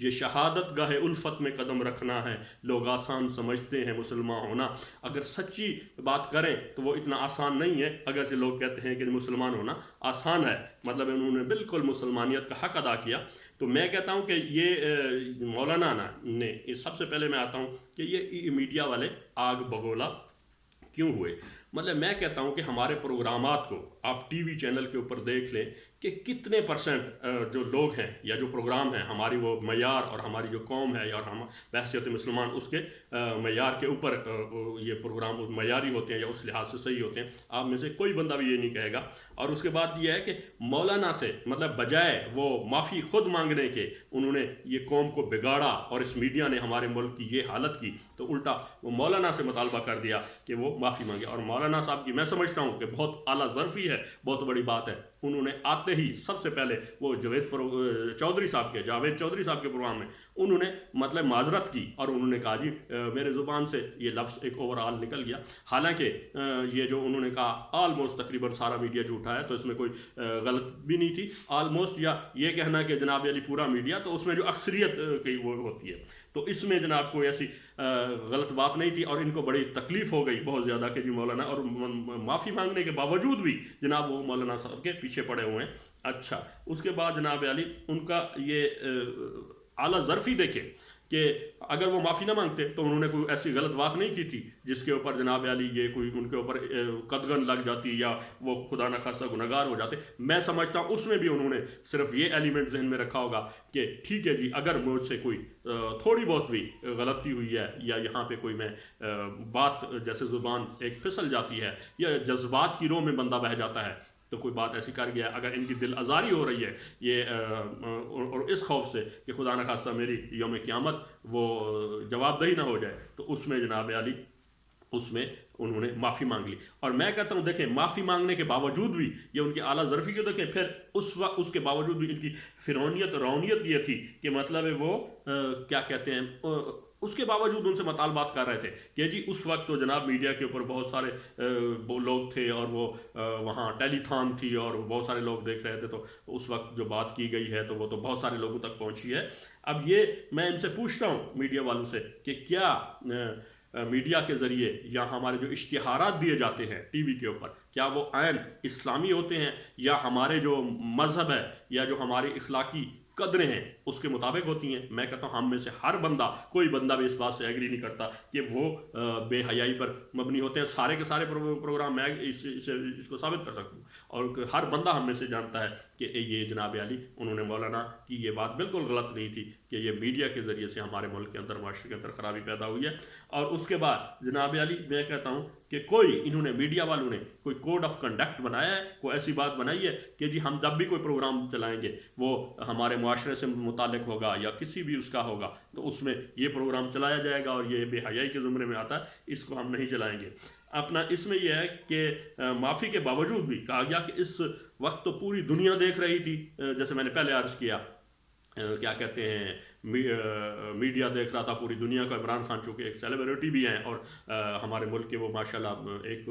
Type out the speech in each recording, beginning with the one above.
یہ شہادت گاہ الفت میں قدم رکھنا ہے، لوگ آسان سمجھتے ہیں مسلمان ہونا۔ اگر سچی بات کریں تو وہ اتنا آسان نہیں ہے، اگرچہ لوگ کہتے ہیں کہ مسلمان ہونا آسان ہے، مطلب انہوں نے بالکل مسلمانیت کا حق ادا کیا۔ تو میں کہتا ہوں کہ یہ مولانا نے سب سے پہلے میں آتا ہوں کہ یہ میڈیا والے آگ بگولا کیوں ہوئے۔ مطلب میں کہتا ہوں کہ ہمارے پروگرامات کو آپ ٹی وی چینل کے اوپر دیکھ لیں کہ کتنے پرسنٹ جو لوگ ہیں یا جو پروگرام ہیں ہماری وہ معیار اور ہماری جو قوم ہے اور ہم بحیثیت مسلمان اس کے معیار کے اوپر یہ پروگرام معیاری ہوتے ہیں یا اس لحاظ سے صحیح ہوتے ہیں۔ آپ میں سے کوئی بندہ بھی یہ نہیں کہے گا۔ اور اس کے بعد یہ ہے کہ مولانا سے مطلب بجائے وہ معافی خود مانگنے کے، انہوں نے یہ قوم کو بگاڑا اور اس میڈیا نے ہمارے ملک کی یہ حالت کی، تو الٹا وہ مولانا سے مطالبہ کر دیا کہ وہ معافی مانگے۔ اور مولانا صاحب کی میں سمجھتا ہوں کہ بہت اعلیٰ ظرفی ہے، بہت بڑی بات ہے۔ انہوں نے آتے ہی سب سے پہلے وہ جاوید چودھری صاحب کے پروگرام میں انہوں نے مطلب معذرت کی اور انہوں نے کہا جی میرے زبان سے یہ لفظ ایک اوورآل نکل گیا، حالانکہ یہ جو انہوں نے کہا آلموسٹ تقریباً سارا میڈیا جھوٹا ہے، تو اس میں کوئی غلط بھی نہیں تھی آلموسٹ، یا یہ کہنا کہ جناب علی پورا میڈیا، تو اس میں جو اکثریت کی وہ ہوتی ہے، تو اس میں جناب کوئی ایسی غلط بات نہیں تھی۔ اور ان کو بڑی تکلیف ہو گئی بہت زیادہ کہ جی مولانا، اور معافی مانگنے کے باوجود بھی جناب وہ مولانا صاحب کے پیچھے پڑے ہوئے ہیں۔ اچھا، اس کے بعد جناب علی ان کا یہ اعلیٰ ظرفی دیکھیں کہ اگر وہ معافی نہ مانگتے تو انہوں نے کوئی ایسی غلط بات نہیں کی تھی جس کے اوپر جناب علی یہ کوئی ان کے اوپر قدغن لگ جاتی یا وہ خدا نہ خاصہ گناہگار ہو جاتے۔ میں سمجھتا ہوں اس میں بھی انہوں نے صرف یہ ایلیمنٹ ذہن میں رکھا ہوگا کہ ٹھیک ہے جی، اگر مجھ سے کوئی تھوڑی بہت بھی غلطی ہوئی ہے یا یہاں پہ کوئی میں بات جیسے زبان ایک پھسل جاتی ہے یا جذبات کی رو میں بندہ بہہ جاتا ہے تو کوئی بات ایسی کر گیا، اگر ان کی دل آزاری ہو رہی ہے یہ اور اس خوف سے کہ خدا نہ خواستہ میری یوم قیامت وہ جواب دہی نہ ہو جائے، تو اس میں جناب علی اس میں انہوں نے معافی مانگ لی۔ اور میں کہتا ہوں دیکھیں معافی مانگنے کے باوجود بھی یہ ان کی اعلیٰ ظرفی کو دیکھیں، پھر اس وقت اس کے باوجود بھی ان کی فرعونیت رونیت یہ تھی کہ مطلب وہ کیا کہتے ہیں، اس کے باوجود ان سے مطالبات کر رہے تھے کہ جی اس وقت تو جناب میڈیا کے اوپر بہت سارے لوگ تھے اور وہ وہاں ٹیلی تھان تھی اور بہت سارے لوگ دیکھ رہے تھے، تو اس وقت جو بات کی گئی ہے تو وہ تو بہت سارے لوگوں تک پہنچی ہے۔ اب یہ میں ان سے پوچھتا ہوں میڈیا والوں سے کہ کیا میڈیا کے ذریعے یا ہمارے جو اشتہارات دیے جاتے ہیں ٹی وی کے اوپر، کیا وہ عین اسلامی ہوتے ہیں یا ہمارے جو مذہب ہے یا جو ہماری اخلاقی قدریں ہیں اس کے مطابق ہوتی ہیں؟ میں کہتا ہوں ہم میں سے ہر بندہ، کوئی بندہ بھی اس بات سے ایگری نہیں کرتا کہ وہ بے حیائی پر مبنی ہوتے ہیں۔ سارے کے سارے پروگرام میں اس کو ثابت کر سکتا ہوں، اور ہر بندہ ہم میں سے جانتا ہے کہ یہ جناب علی انہوں نے مولانا کی یہ بات بالکل غلط نہیں تھی کہ یہ میڈیا کے ذریعے سے ہمارے ملک کے اندر معاشرے کے اندر خرابی پیدا ہوئی ہے۔ اور اس کے بعد جناب علی میں کہتا ہوں کہ کوئی انہوں نے میڈیا والوں نے کوئی کوڈ آف کنڈکٹ بنایا ہے، کوئی ایسی بات بنائی ہے کہ جی ہم جب بھی کوئی پروگرام چلائیں گے وہ ہمارے معاشرے سے متعلق ہوگا یا کسی بھی اس کا ہوگا تو اس میں یہ پروگرام چلایا جائے گا اور یہ بے حیائی کے زمرے میں آتا ہے، اس کو ہم نہیں چلائیں گے۔ اپنا اس میں یہ ہے کہ معافی کے باوجود بھی کہا گیا کہ اس وقت تو پوری دنیا دیکھ رہی تھی، جیسے میں نے پہلے عرض کیا کیا کہتے ہیں میڈیا دیکھ رہا تھا پوری دنیا کا۔ عمران خان چونکہ ایک سیلیبریٹی بھی ہیں اور ہمارے ملک کے وہ ماشاءاللہ ایک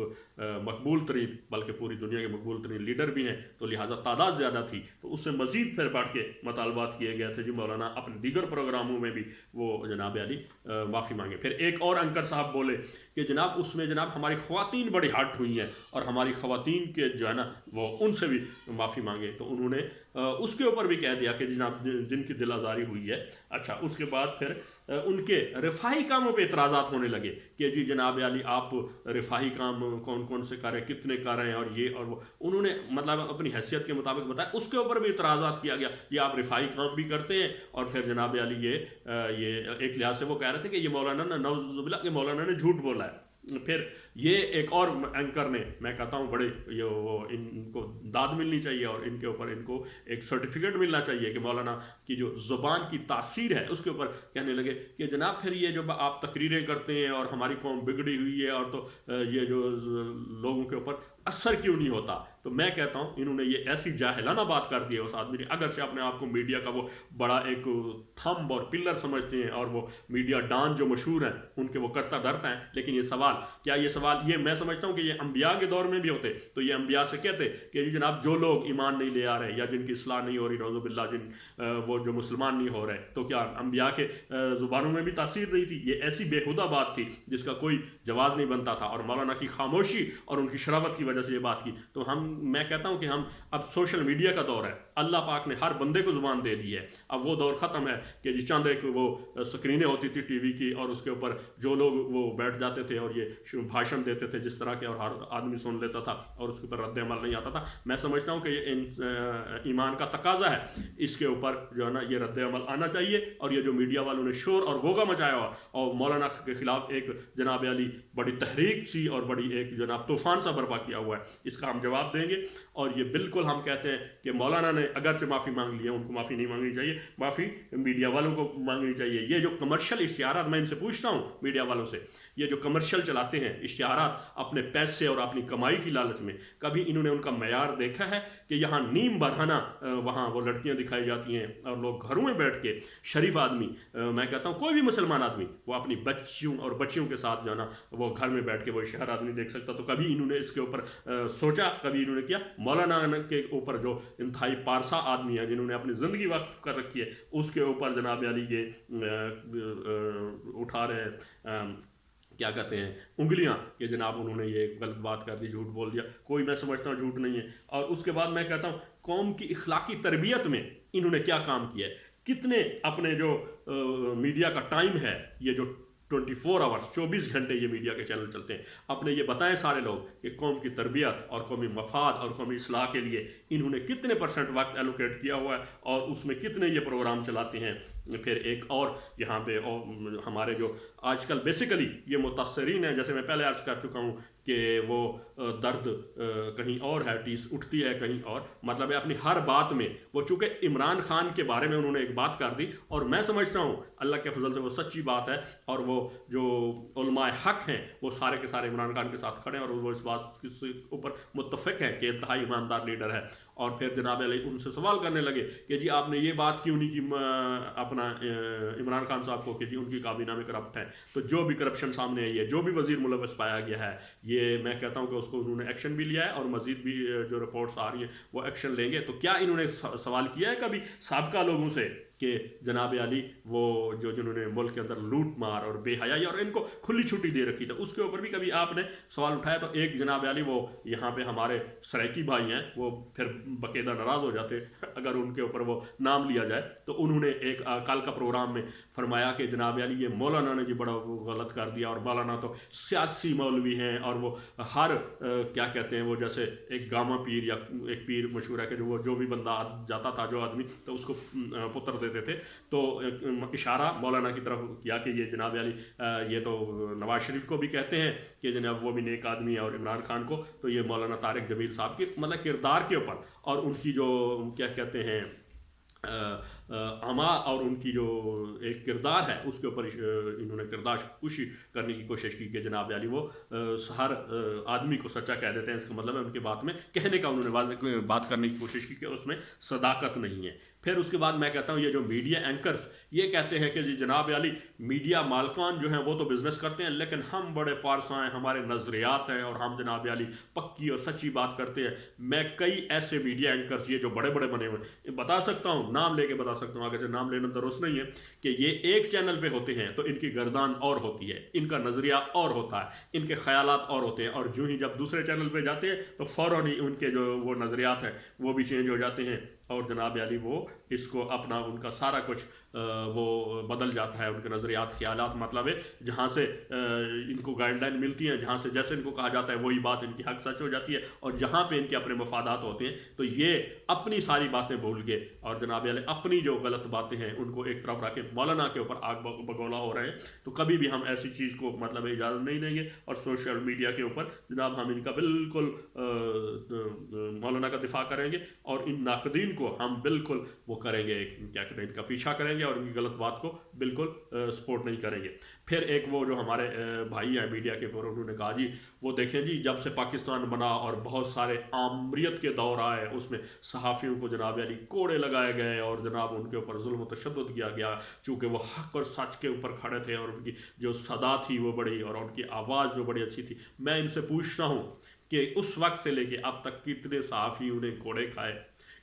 مقبول ترین، بلکہ پوری دنیا کے مقبول ترین لیڈر بھی ہیں، تو لہٰذا تعداد زیادہ تھی، تو اس سے مزید پھر بڑھ کے مطالبات کیے گئے تھے جی مولانا اپنے دیگر پروگراموں میں بھی وہ جناب علی معافی مانگے۔ پھر ایک اور انکر صاحب بولے کہ جناب اس میں جناب ہماری خواتین بڑی ہارٹ ہوئی ہیں اور ہماری خواتین کے جو ہے نا وہ ان سے بھی معافی مانگے، تو انہوں نے اس کے اوپر بھی کہہ دیا کہ جناب جن کی دل آزاری ہوئی ہے۔ اچھا، اس کے بعد پھر ان کے رفاہی کاموں پہ اعتراضات ہونے لگے کہ جی جناب علی آپ رفاہی کام کون کون سے کر رہے ہیں، کتنے کر رہے ہیں، اور یہ اور وہ انہوں نے مطلب اپنی حیثیت کے مطابق بتایا۔ اس کے اوپر بھی اعتراضات کیا گیا، یہ آپ رفاہی کام بھی کرتے ہیں، اور پھر جناب علی یہ ایک لحاظ سے وہ کہہ رہے تھے کہ یہ مولانا نعوذ باللہ کہ مولانا نے جھوٹ بولا ہے۔ پھر یہ ایک اور اینکر نے، میں کہتا ہوں بڑے وہ ان کو داد ملنی چاہیے اور ان کے اوپر ان کو ایک سرٹیفکیٹ ملنا چاہیے کہ مولانا کی جو زبان کی تاثیر ہے اس کے اوپر کہنے لگے کہ جناب پھر یہ جو آپ تقریریں کرتے ہیں اور ہماری قوم بگڑی ہوئی ہے اور تو یہ جو لوگوں کے اوپر اثر کیوں نہیں ہوتا؟ تو تو میں کہتا ہوں انہوں نے یہ ایسی جاہلانہ بات کر دی ہے اس آدمی نے، اگر سے اپنے آپ کو میڈیا کا وہ بڑا ایک تھمب اور پلر سمجھتے ہیں اور وہ میڈیا ڈان جو مشہور ہیں ان کے وہ کرتا دھرتا ہیں، لیکن یہ سوال کیا، یہ سوال یہ میں سمجھتا ہوں کہ یہ انبیاء کے دور میں بھی ہوتے تو یہ انبیاء سے کہتے کہ جی جناب جو لوگ ایمان نہیں لے آ رہے یا جن کی اصلاح نہیں ہو رہی نعوذ باللہ، وہ جو مسلمان نہیں ہو رہے، تو کیا انبیاء کے زبانوں میں بھی تاثیر نہیں تھی؟ یہ ایسی بےہودہ بات تھی جس کا کوئی جواز نہیں بنتا تھا، اور مولانا کی خاموشی اور ان کی شرافت کی وجہ سے یہ بات کی۔ تو میں کہتا ہوں کہ اب سوشل میڈیا کا دور ہے، اللہ پاک نے ہر بندے کو زبان دے دی ہے، اب وہ دور ختم ہے کہ جی چند ایک وہ سکرینیں ہوتی تھی ٹی وی کی اور اس کے اوپر جو لوگ وہ بیٹھ جاتے تھے اور یہ بھاشن دیتے تھے جس طرح کے، اور ہر آدمی سن لیتا تھا اور اس کے اوپر رد عمل نہیں آتا تھا۔ میں سمجھتا ہوں کہ یہ ایمان کا تقاضا ہے، اس کے اوپر جو ہے نا یہ رد عمل آنا چاہیے، اور یہ جو میڈیا والوں نے شور اور غوغا مچایا ہوا اور مولانا کے خلاف ایک جناب علی بڑی تحریک سی اور بڑی ایک جناب طوفان سا برپا کیا ہوا ہے، اس کا ہم جواب دیں گے۔ اور یہ بالکل ہم کہتے ہیں کہ مولانا نے اگرچہ معافی مانگ لی ہے، ان کو معافی نہیں مانگنی چاہیے، معافی میڈیا والوں کو مانگنی چاہیے۔ یہ جو کمرشل اشتہارات، میں ان سے پوچھتا ہوں میڈیا والوں سے، یہ جو کمرشل چلاتے ہیں اشتہارات اپنے پیسے اور اپنی کمائی کی لالچ میں، کبھی انہوں نے ان کا معیار دیکھا ہے کہ یہاں نیم برہنہ وہاں وہ لڑکیاں دکھائی جاتی ہیں اور لوگ گھروں میں بیٹھ کے، شریف آدمی، میں کہتا ہوں کوئی بھی مسلمان آدمی، وہ اپنی بچیوں اور بچیوں کے ساتھ جو ہے نا وہ گھر میں بیٹھ کے وہ اشتہار آدمی دیکھ سکتا؟ تو کبھی انہوں نے اس کے اوپر سوچا؟ کبھی انہوں نے کیا؟ مولانا کے اوپر جو انتہائی پارسا آدمی ہے جنہوں نے اپنی زندگی وقف کر رکھی ہے، اس کے اوپر جناب علی یہ اٹھا رہے ہیں کیا کہتے ہیں انگلیاں کہ جناب انہوں نے یہ غلط بات کر دی، جھوٹ بول دیا۔ کوئی میں سمجھتا ہوں جھوٹ نہیں ہے۔ اور اس کے بعد میں کہتا ہوں قوم کی اخلاقی تربیت میں انہوں نے کیا کام کیا ہے، کتنے اپنے جو میڈیا کا ٹائم ہے، یہ جو 24 آورس 24 گھنٹے یہ میڈیا کے چینل چلتے ہیں، اپنے یہ بتائیں سارے لوگ کہ قوم کی تربیت اور قومی مفاد اور قومی اصلاح کے لیے انہوں نے کتنے % وقت ایلوکیٹ کیا ہوا ہے، اور اس میں کتنے یہ پروگرام چلاتے ہیں۔ پھر ایک اور یہاں پہ ہمارے جو آج کل بیسیکلی یہ متاثرین ہیں، جیسے میں پہلے عرض کر چکا ہوں کہ وہ درد کہیں اور ہے، ٹیس اٹھتی ہے کہیں اور، مطلب ہے اپنی ہر بات میں وہ، چونکہ عمران خان کے بارے میں انہوں نے ایک بات کر دی، اور میں سمجھتا ہوں اللہ کے فضل سے وہ سچی بات ہے، اور وہ جو علماء حق ہیں وہ سارے کے سارے عمران خان کے ساتھ کھڑے ہیں، اور وہ اس بات کے اوپر متفق ہیں کہ انتہائی ایماندار لیڈر ہے۔ اور پھر جناب علی ان سے سوال کرنے لگے کہ جی آپ نے یہ بات کیوں نہیں کی اپنا عمران خان صاحب کو کہ جی ان کی کابینہ میں کرپٹ ہے، تو جو بھی کرپشن سامنے آئی ہے، جو بھی وزیر ملوث پایا گیا ہے، یہ میں کہتا ہوں کہ اس کو انہوں نے ایکشن بھی لیا ہے، اور مزید بھی جو رپورٹس آ رہی ہیں وہ ایکشن لیں گے۔ تو کیا انہوں نے سوال کیا ہے کبھی سابقہ لوگوں سے کہ جناب علی وہ جنہوں نے ملک کے اندر لوٹ مار اور بے حیائی اور ان کو کھلی چھٹی دے رکھی تھی، اس کے اوپر بھی کبھی آپ نے سوال اٹھایا؟ تو ایک جناب علی وہ یہاں پہ ہمارے سرائکی بھائی ہیں، وہ پھر باقاعدہ ناراض ہو جاتے اگر ان کے اوپر وہ نام لیا جائے، تو انہوں نے ایک کل کا پروگرام میں فرمایا کہ جناب علی یہ مولانا نے جی بڑا غلط کر دیا، اور مولانا تو سیاسی مولوی ہیں، اور وہ ہر کیا کہتے ہیں وہ جیسے ایک گاما پیر یا ایک پیر مشہور ہے کہ جو بھی بندہ جاتا تھا جو آدمی تو اس کو پتر دیتے تھے، تو اشارہ مولانا کی طرف کیا کہ یہ جناب علی یہ تو نواز شریف کو بھی کہتے ہیں کہ جناب وہ بھی نیک آدمی ہے، اور عمران خان کو، تو یہ مولانا طارق جمیل صاحب کی مطلب کردار کے اوپر اور ان کی جو کیا کہتے ہیں عما اور ان کی جو ایک کردار ہے اس کے اوپر انہوں نے کردار کشی کرنے کی کوشش کی کہ جناب علی وہ ہر آدمی کو سچا کہہ دیتے ہیں، اس کا مطلب ہے ان کی بات میں کہنے کا انہوں نے واضح بات کرنے کی کوشش کی کہ اس میں صداقت نہیں ہے۔ پھر اس کے بعد میں کہتا ہوں یہ جو میڈیا اینکرز یہ کہتے ہیں کہ جی جناب علی میڈیا مالکان جو ہیں وہ تو بزنس کرتے ہیں، لیکن ہم بڑے پارسا ہیں، ہمارے نظریات ہیں، اور ہم جناب علی پکی اور سچی بات کرتے ہیں۔ میں کئی ایسے میڈیا اینکرز یہ جو بڑے بڑے بنے ہوئے بتا سکتا ہوں، نام لے کے بتا سکتا ہوں، آگے سے نام لینا درست نہیں ہے، کہ یہ ایک چینل پہ ہوتے ہیں تو ان کی گردان اور ہوتی ہے، ان کا نظریہ اور ہوتا ہے، ان کے خیالات اور ہوتے ہیں، اور جو ہی جب دوسرے چینل پہ جاتے ہیں تو فوراً ہی ان کے جو وہ نظریات ہیں وہ بھی چینج ہو جاتے ہیں، اور جناب علی وہ اس کو اپنا ان کا سارا کچھ وہ بدل جاتا ہے، ان کے نظریات خیالات، مطلب ہے جہاں سے ان کو گائیڈ لائن ملتی ہیں، جہاں سے جیسے ان کو کہا جاتا ہے وہی بات ان کی حق سچ ہو جاتی ہے، اور جہاں پہ ان کے اپنے مفادات ہوتے ہیں تو یہ اپنی ساری باتیں بھول کے اور جناب علی اپنی جو غلط باتیں ہیں ان کو ایک طرف رکھ کے مولانا کے اوپر آگ بگولا ہو رہے ہیں۔ تو کبھی بھی ہم ایسی چیز کو مطلب اجازت نہیں دیں گے، اور سوشل میڈیا کے اوپر جناب ہم ان کا بالکل مولانا کا دفاع کریں گے، اور ان ناقدین کو ہم بالکل وہ کریں گے، کیا کہتے ہیں، ان کا پیچھا کریں گے اور ان کی غلط بات کو بالکل سپورٹ نہیں کریں گے۔ پھر ایک وہ جو ہمارے بھائی ہیں میڈیا کے اوپر، انہوں نے کہا جی وہ دیکھیں جی جب سے پاکستان بنا اور بہت سارے آمریت کے دور آئے، اس میں صحافیوں کو جناب یعنی کوڑے لگائے گئے اور جناب ان کے اوپر ظلم و تشدد کیا گیا، چونکہ وہ حق اور سچ کے اوپر کھڑے تھے اور ان کی جو صدا تھی وہ بڑی، اور ان کی آواز جو بڑی اچھی تھی۔ میں ان سے پوچھتا ہوں کہ اس وقت سے لے کے اب تک کتنے صحافی انہیں کوڑے کھائے،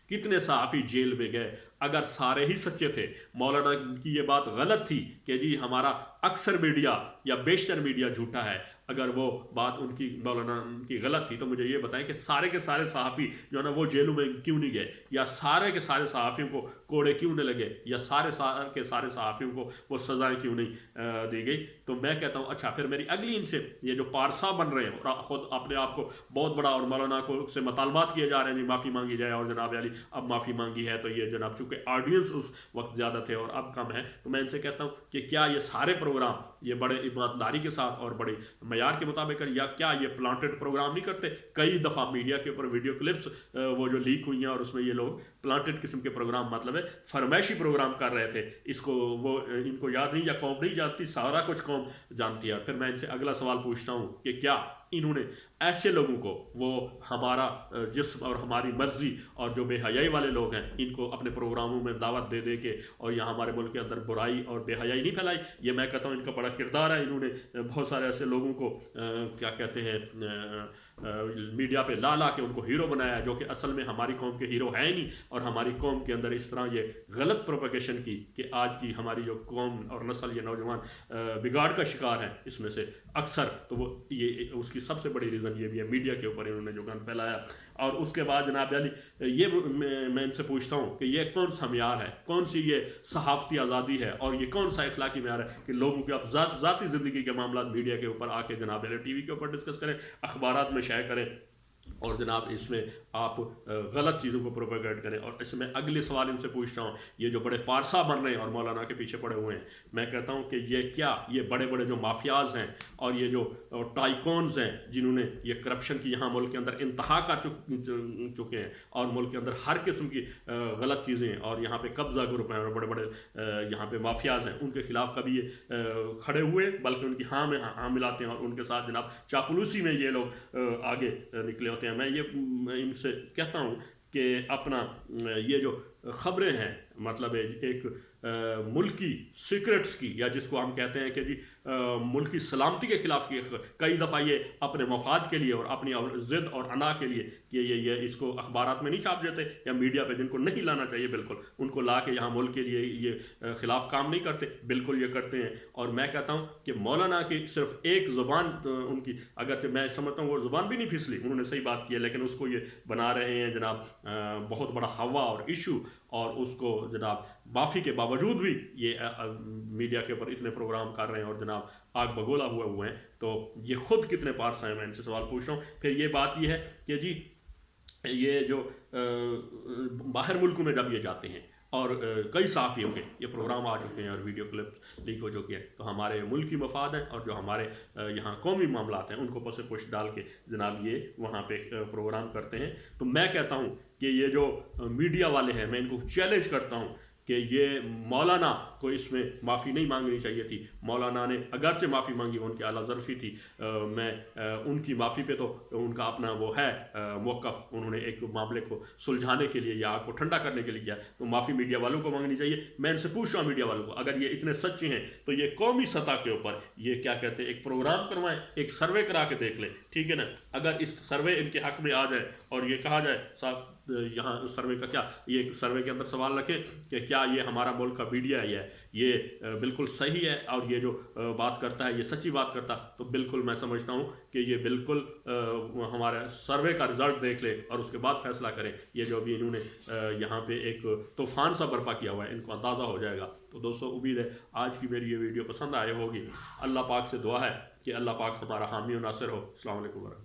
کتنے صحافی جیل میں گئے؟ اگر سارے ہی سچے تھے، مولانا کی یہ بات غلط تھی کہ جی ہمارا اکثر میڈیا یا بیشتر میڈیا جھوٹا ہے، اگر وہ بات ان کی مولانا کی غلط تھی تو مجھے یہ بتائیں کہ سارے کے سارے صحافی جو ہے نا وہ جیلوں میں کیوں نہیں گئے، یا سارے کے سارے صحافیوں کو کوڑے کیوں نہیں لگے، یا سارے کے سارے صحافیوں کو وہ سزائیں کیوں نہیں دی گئی؟ تو میں کہتا ہوں اچھا پھر میری اگلی ان سے یہ جو پارسا بن رہے ہیں اور خود اپنے آپ کو بہت بڑا، اور مولانا کو سے مطالبات کیے جا رہے ہیں جی معافی مانگی جائے، اور جناب علی اب معافی مانگی ہے تو یہ جناب چونکہ آڈینس اس وقت زیادہ تھے اور اب کم ہے، تو میں ان سے کہتا ہوں کہ کیا یہ سارے پروگرام یہ بڑے ایمانداری کے ساتھ اور بڑے معیار کے مطابق، یا کیا یہ پلانٹڈ پروگرام نہیں کرتے؟ کئی دفعہ میڈیا کے اوپر ویڈیو کلپس وہ جو لیک ہوئی ہیں اور اس میں یہ لوگ پلانٹڈ قسم کے پروگرام، مطلب ہے فرمائشی پروگرام کر رہے تھے، اس کو وہ ان کو یاد نہیں، یا قوم نہیں جانتی، سارا کچھ قوم جانتی ہے۔ پھر میں ان سے اگلا سوال پوچھتا ہوں کہ کیا انہوں نے ایسے لوگوں کو وہ ہمارا جسم اور ہماری مرضی اور جو بے حیائی والے لوگ ہیں ان کو اپنے پروگراموں میں دعوت دے دے کے اور یہاں ہمارے ملک کے اندر برائی اور بے حیائی نہیں پھیلائی؟ یہ میں کہتا ہوں ان کا بڑا کردار ہے، انہوں نے بہت سارے ایسے لوگوں کو کیا کہتے ہیں میڈیا پہ لا لا کے ان کو ہیرو بنایا، جو کہ اصل میں ہماری قوم کے ہیرو ہے ہی نہیں، اور ہماری قوم کے اندر اس طرح یہ غلط پروپیگیشن کی کہ آج کی ہماری جو قوم اور نسل، یہ نوجوان بگاڑ کا شکار ہیں اس میں سے اکثر، تو وہ یہ اس کی سب سے بڑی ریزن یہ بھی ہے میڈیا کے اوپر انہوں نے جو گند پھیلایا۔ اور اس کے بعد جناب علی یہ میں ان سے پوچھتا ہوں کہ یہ کون سا معیار ہے، کون سی یہ صحافتی آزادی ہے، اور یہ کون سا اخلاقی معیار ہے کہ لوگوں کے اب ذاتی زندگی کے معاملات میڈیا کے اوپر آ کے جناب علی ٹی وی کے اوپر ڈسکس کریں، اخبارات میں شائع کریں، اور جناب اس میں آپ غلط چیزوں کو پروپیگیٹ کریں۔ اور اس میں اگلے سوال ان سے پوچھتا ہوں، یہ جو بڑے پارسا بن رہے ہیں اور مولانا کے پیچھے پڑے ہوئے ہیں، میں کہتا ہوں کہ یہ کیا یہ بڑے بڑے جو مافیاز ہیں اور یہ جو ٹائکونز ہیں جنہوں نے یہ کرپشن کی یہاں ملک کے اندر انتہا کر چکے ہیں، اور ملک کے اندر ہر قسم کی غلط چیزیں، اور یہاں پہ قبضہ گروپ ہیں اور بڑے بڑے یہاں پہ مافیاز ہیں، ان کے خلاف کبھی یہ کھڑے ہوئے بلکہ ان کی ہاں میں ہاں ملاتے ہیں، اور ان کے ساتھ جناب چاپلوسی میں یہ لوگ آگے نکلے ہوتے ہیں۔ میں یہ ان سے کہتا ہوں کہ اپنا یہ جو خبریں ہیں، مطلب ایک ملکی سیکرٹس کی، یا جس کو ہم کہتے ہیں کہ جی ملکی سلامتی کے خلاف کی، کئی دفعہ یہ اپنے مفاد کے لیے اور اپنی ضد اور انا کے لیے کہ یہ اس کو اخبارات میں نہیں چھاپ دیتے، یا میڈیا پہ جن کو نہیں لانا چاہیے بالکل ان کو لا کے یہاں ملک کے لیے یہ خلاف کام نہیں کرتے، بالکل یہ کرتے ہیں۔ اور میں کہتا ہوں کہ مولانا کی صرف ایک زبان ان کی، اگرچہ میں سمجھتا ہوں وہ زبان بھی نہیں پھسلی، انہوں نے صحیح بات کی ہے، لیکن اس کو یہ بنا رہے ہیں جناب بہت بڑا ہوا اور ایشو، اور اس کو جناب معافی کے باوجود بھی یہ میڈیا کے اوپر اتنے پروگرام کر رہے ہیں اور جناب آگ بگولا ہوئے ہیں، تو یہ خود کتنے پارسا ہیں؟ میں ان سے سوال پوچھ رہا ہوں۔ پھر یہ بات یہ ہے کہ جی یہ جو باہر ملکوں میں جب یہ جاتے ہیں اور کئی صحافیوں کے یہ پروگرام آ چکے ہیں اور ویڈیو کلپ لیک ہو چکے ہیں، تو ہمارے ملکی مفاد ہیں اور جو ہمارے یہاں قومی معاملات ہیں ان کو پس پش ڈال کے جناب یہ وہاں پہ پروگرام کرتے ہیں۔ تو میں کہتا ہوں کہ یہ جو میڈیا والے ہیں، میں ان کو چیلنج کرتا ہوں کہ یہ مولانا کو اس میں معافی نہیں مانگنی چاہیے تھی۔ مولانا نے اگرچہ معافی مانگی، وہ ان کی اعلیٰ ظرفی تھی، میں ان کی معافی پہ تو ان کا اپنا وہ ہے موقف، انہوں نے ایک معاملے کو سلجھانے کے لیے یا آگ کو ٹھنڈا کرنے کے لیے کیا، تو معافی میڈیا والوں کو مانگنی چاہیے۔ میں ان سے پوچھ رہا ہوں میڈیا والوں کو، اگر یہ اتنے سچے ہیں تو یہ قومی سطح کے اوپر یہ کیا کہتے ہیں ایک پروگرام کروائیں، ایک سروے کرا کے دیکھ لیں، ٹھیک ہے نا؟ اگر اس سروے ان کے حق میں آ جائے اور یہ کہا جائے صاحب یہاں سروے کا کیا، یہ سروے کے اندر سوال رکھیں کہ کیا یہ ہمارا ملک کا میڈیا ہے یہ بالکل صحیح ہے اور یہ جو بات کرتا ہے یہ سچی بات کرتا، تو بالکل میں سمجھتا ہوں کہ یہ بالکل ہمارا سروے کا رزلٹ دیکھ لے اور اس کے بعد فیصلہ کرے۔ یہ جو ابھی انہوں نے یہاں پہ ایک طوفان سا برپا کیا ہوا ہے، ان کو اندازہ ہو جائے گا۔ تو دوستو امید ہے آج کی میری یہ ویڈیو پسند آئے ہوگی۔ اللہ پاک سے دعا ہے کہ اللہ پاک ہمارا حامی و ناصر ہو۔ السلام علیکم ورحمۃ اللہ۔